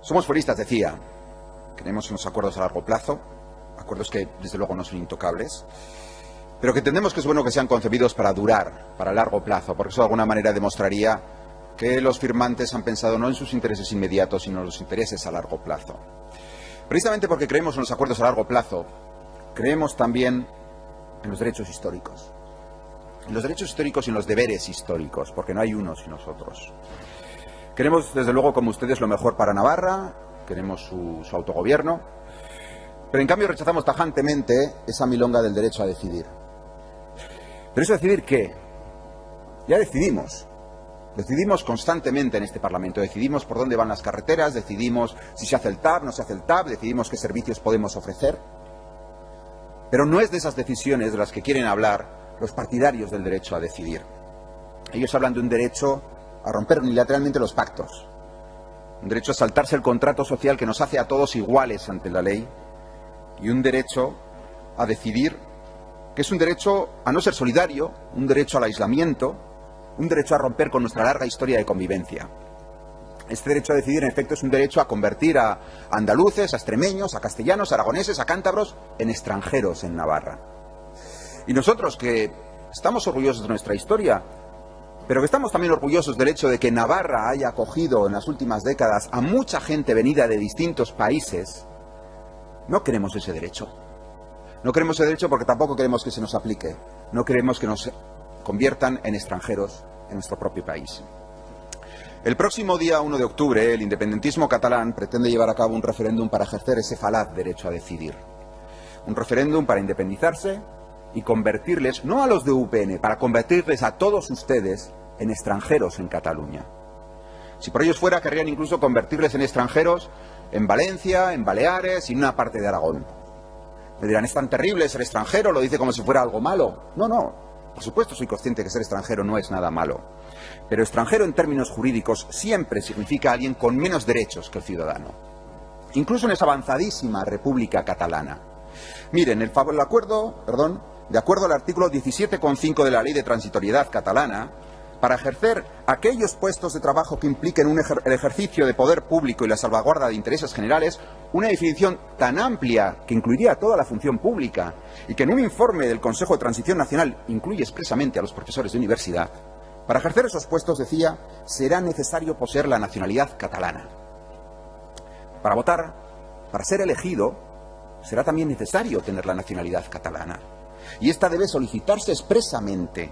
Somos fueristas, decía. Creemos en los acuerdos a largo plazo, acuerdos que desde luego no son intocables, pero que entendemos que es bueno que sean concebidos para durar, para largo plazo, porque eso de alguna manera demostraría que los firmantes han pensado no en sus intereses inmediatos, sino en los intereses a largo plazo. Precisamente porque creemos en los acuerdos a largo plazo, creemos también en los derechos históricos. En los derechos históricos y en los deberes históricos, porque no hay unos y nosotros. Queremos, desde luego, como ustedes, lo mejor para Navarra, queremos su autogobierno, pero en cambio rechazamos tajantemente esa milonga del derecho a decidir. ¿Pero eso decidir qué? Ya decidimos. Decidimos constantemente en este Parlamento, decidimos por dónde van las carreteras, decidimos si se hace el TAV, no se hace el TAV, decidimos qué servicios podemos ofrecer. Pero no es de esas decisiones de las que quieren hablar los partidarios del derecho a decidir. Ellos hablan de un derecho a romper unilateralmente los pactos, un derecho a saltarse el contrato social que nos hace a todos iguales ante la ley y un derecho a decidir que es un derecho a no ser solidario, un derecho al aislamiento, un derecho a romper con nuestra larga historia de convivencia. Este derecho a decidir, en efecto, es un derecho a convertir a andaluces, a extremeños, a castellanos, a aragoneses, a cántabros en extranjeros en Navarra. Y nosotros, que estamos orgullosos de nuestra historia, pero que estamos también orgullosos del hecho de que Navarra haya acogido en las últimas décadas a mucha gente venida de distintos países, no queremos ese derecho. No queremos ese derecho porque tampoco queremos que se nos aplique. No queremos que nos conviertan en extranjeros en nuestro propio país. El próximo día 1 de octubre, el independentismo catalán pretende llevar a cabo un referéndum para ejercer ese falaz derecho a decidir. Un referéndum para independizarse y convertirles, no a los de UPN, para convertirles a todos ustedes en extranjeros en Cataluña. Si por ellos fuera, querrían incluso convertirles en extranjeros en Valencia, en Baleares y en una parte de Aragón. Me dirán, ¿es tan terrible ser extranjero? Lo dice como si fuera algo malo. No, no. Por supuesto soy consciente que ser extranjero no es nada malo. Pero extranjero en términos jurídicos siempre significa alguien con menos derechos que el ciudadano. Incluso en esa avanzadísima República Catalana. Miren, de acuerdo al artículo 17,5 de la Ley de Transitoriedad catalana, para ejercer aquellos puestos de trabajo que impliquen el ejercicio de poder público y la salvaguarda de intereses generales, una definición tan amplia que incluiría toda la función pública y que en un informe del Consejo de Transición Nacional incluye expresamente a los profesores de universidad, para ejercer esos puestos, decía, será necesario poseer la nacionalidad catalana. Para votar, para ser elegido, será también necesario tener la nacionalidad catalana. Y esta debe solicitarse expresamente.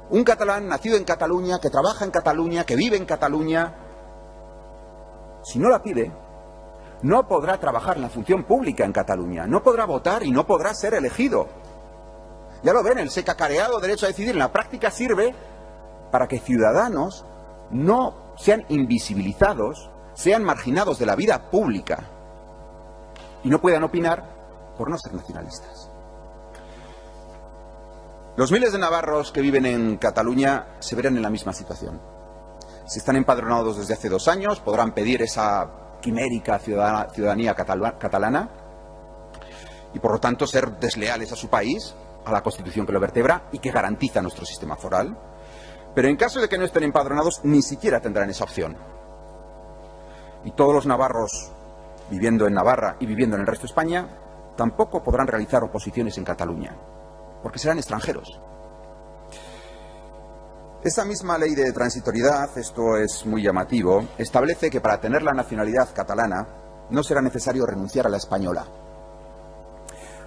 Un catalán nacido en Cataluña, que trabaja en Cataluña, que vive en Cataluña, si no la pide, no podrá trabajar en la función pública en Cataluña, no podrá votar y no podrá ser elegido. Ya lo ven, el cacareado derecho a decidir en la práctica sirve para que ciudadanos no sean invisibilizados, sean marginados de la vida pública y no puedan opinar por no ser nacionalistas. Los miles de navarros que viven en Cataluña se verán en la misma situación. Si están empadronados desde hace 2 años, podrán pedir esa quimérica ciudadanía catalana y, por lo tanto, ser desleales a su país, a la Constitución que lo vertebra y que garantiza nuestro sistema foral. Pero en caso de que no estén empadronados, ni siquiera tendrán esa opción. Y todos los navarros viviendo en Navarra y viviendo en el resto de España tampoco podrán realizar oposiciones en Cataluña, porque serán extranjeros. Esa misma ley de transitoriedad, esto es muy llamativo, establece que para tener la nacionalidad catalana no será necesario renunciar a la española.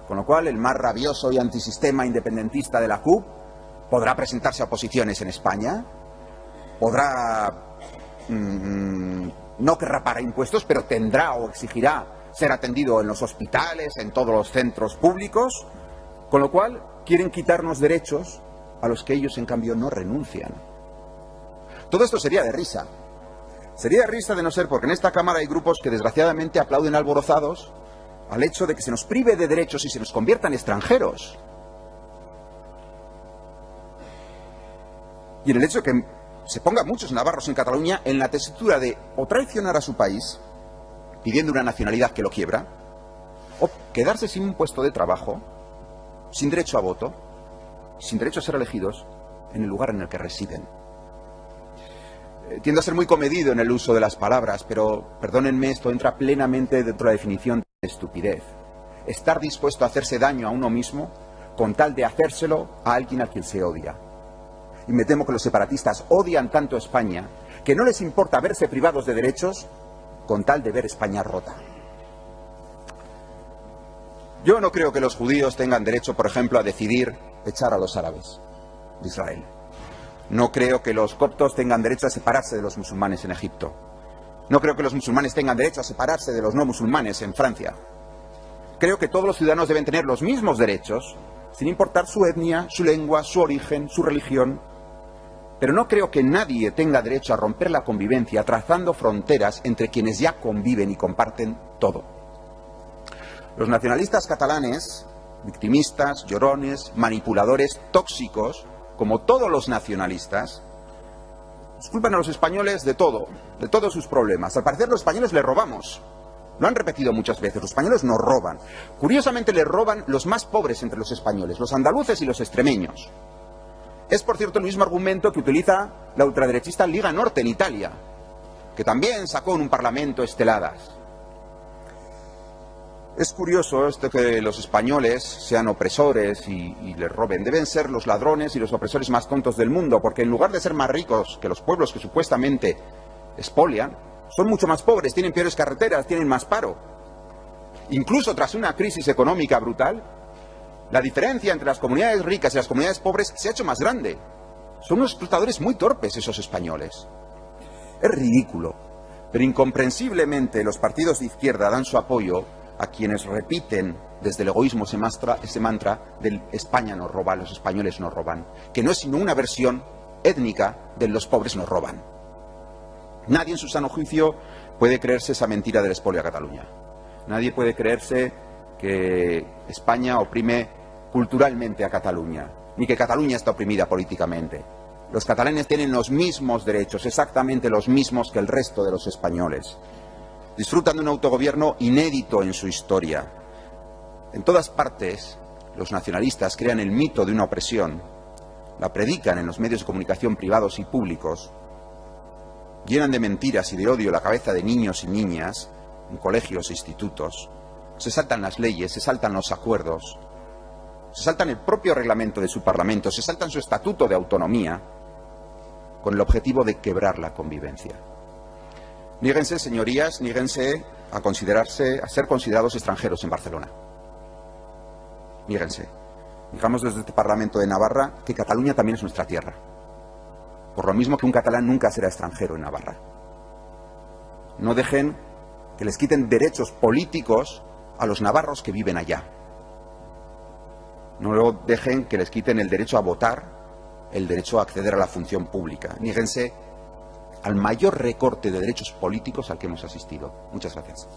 Con lo cual, el más rabioso y antisistema independentista de la CUP podrá presentarse a oposiciones en España, no querrá pagar impuestos, pero tendrá o exigirá ser atendido en los hospitales, en todos los centros públicos, con lo cual quieren quitarnos derechos a los que ellos, en cambio, no renuncian. Todo esto sería de risa. Sería de risa de no ser porque en esta Cámara hay grupos que desgraciadamente aplauden alborozados al hecho de que se nos prive de derechos y se nos convierta en extranjeros. Y en el hecho de que se pongan muchos navarros en Cataluña en la tesitura de o traicionar a su país, pidiendo una nacionalidad que lo quiebra, o quedarse sin un puesto de trabajo, sin derecho a voto, sin derecho a ser elegidos en el lugar en el que residen. Tiendo a ser muy comedido en el uso de las palabras, pero perdónenme, esto entra plenamente dentro de la definición de estupidez. Estar dispuesto a hacerse daño a uno mismo con tal de hacérselo a alguien a quien se odia. Y me temo que los separatistas odian tanto a España que no les importa verse privados de derechos con tal de ver España rota. Yo no creo que los judíos tengan derecho, por ejemplo, a decidir echar a los árabes de Israel. No creo que los coptos tengan derecho a separarse de los musulmanes en Egipto. No creo que los musulmanes tengan derecho a separarse de los no musulmanes en Francia. Creo que todos los ciudadanos deben tener los mismos derechos, sin importar su etnia, su lengua, su origen, su religión. Pero no creo que nadie tenga derecho a romper la convivencia trazando fronteras entre quienes ya conviven y comparten todo. Los nacionalistas catalanes, victimistas, llorones, manipuladores, tóxicos, como todos los nacionalistas, culpan a los españoles de todo, de todos sus problemas. Al parecer los españoles les robamos. Lo han repetido muchas veces, los españoles nos roban. Curiosamente les roban los más pobres entre los españoles, los andaluces y los extremeños. Es, por cierto, el mismo argumento que utiliza la ultraderechista Liga Norte en Italia, que también sacó en un parlamento esteladas. Es curioso esto que los españoles sean opresores y les roben. Deben ser los ladrones y los opresores más tontos del mundo, porque en lugar de ser más ricos que los pueblos que supuestamente expolian, son mucho más pobres, tienen peores carreteras, tienen más paro. Incluso tras una crisis económica brutal, la diferencia entre las comunidades ricas y las comunidades pobres se ha hecho más grande. Son unos explotadores muy torpes esos españoles. Es ridículo, pero incomprensiblemente los partidos de izquierda dan su apoyo a quienes repiten desde el egoísmo ese mantra del España nos roba, los españoles nos roban, que no es sino una versión étnica de los pobres nos roban. Nadie en su sano juicio puede creerse esa mentira del expolio a Cataluña. Nadie puede creerse que España oprime culturalmente a Cataluña, ni que Cataluña está oprimida políticamente. Los catalanes tienen los mismos derechos, exactamente los mismos que el resto de los españoles. Disfrutan de un autogobierno inédito en su historia. En todas partes, los nacionalistas crean el mito de una opresión, la predican en los medios de comunicación privados y públicos, llenan de mentiras y de odio la cabeza de niños y niñas en colegios e institutos, se saltan las leyes, se saltan los acuerdos, se saltan el propio reglamento de su parlamento, se saltan su estatuto de autonomía, con el objetivo de quebrar la convivencia. Niéguense, señorías, niéguense a ser considerados extranjeros en Barcelona. Niéguense. Digamos desde este Parlamento de Navarra que Cataluña también es nuestra tierra. Por lo mismo que un catalán nunca será extranjero en Navarra. No dejen que les quiten derechos políticos a los navarros que viven allá. No dejen que les quiten el derecho a votar, el derecho a acceder a la función pública. Niéguense al mayor recorte de derechos políticos al que hemos asistido. Muchas gracias.